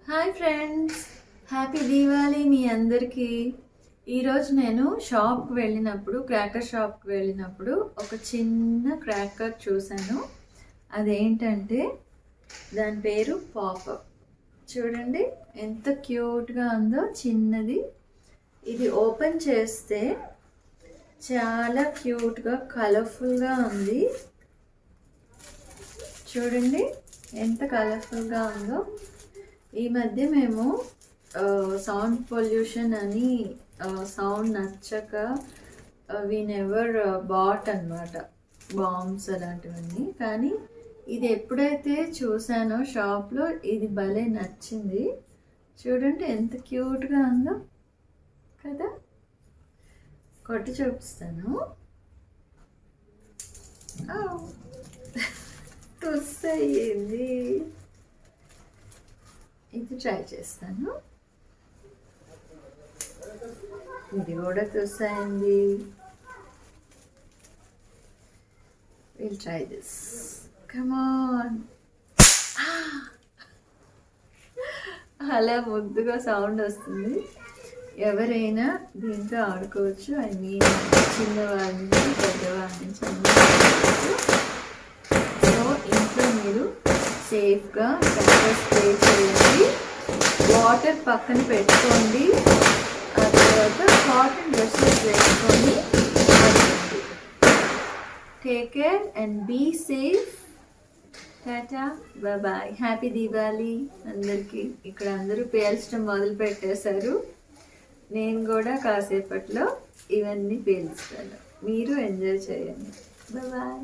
Hi friends, happy Diwali మీ అందరికీ. ఈరోజు నేను క్రాకర్ షాప్కి వెళ్ళినప్పుడు ఒక చిన్న క్రాకర్ చూశాను. అదేంటంటే దాని పేరు పాపప్. చూడండి ఎంత క్యూట్గా ఉందో, చిన్నది. ఇది ఓపెన్ చేస్తే చాలా క్యూట్గా కలర్ఫుల్గా ఉంది. చూడండి ఎంత కలర్ఫుల్గా ఉందో. ఈ మధ్య మేము సౌండ్ పొల్యూషన్ అని సౌండ్ నచ్చక వీ నెవర్ బాట్ అనమాట బాంబ్స్ అలాంటివన్నీ. కానీ ఇది ఎప్పుడైతే చూసానో షాప్లో ఇది భలే నచ్చింది. చూడండి ఎంత క్యూట్గా ఉందో కదా. కొట్టి చూపిస్తాను. తుస్ అయ్యింది. ఇది ట్రై చేస్తాను. ఇది కూడా తుస్ అయింది. Will try this. Come on. అలా ముద్దుగా సౌండ్ వస్తుంది. ఎవరైనా దీంతో ఆడుకోవచ్చు. ఐ మీన్ చిన్నవాడి నుంచి పెద్దవాడి నుంచి సో ఇంట్లో మీరు సేఫ్గా క్రాకర్ స్ప్రే చేయండి. వాటర్ పక్కన పెట్టుకోండి. ఆ తర్వాత కాటన్ డ్రెస్సెస్ వేసుకొని ఆడుకోండి. Take care and be safe. Tata, bye. Happy Diwali అందరికీ. ఇక్కడ అందరూ పేల్చడం మొదలు పెట్టేశారు. నేను కూడా కాసేపట్లో ఇవన్నీ పేల్చుతాను. మీరు ఎంజాయ్ చేయండి. బాయ్.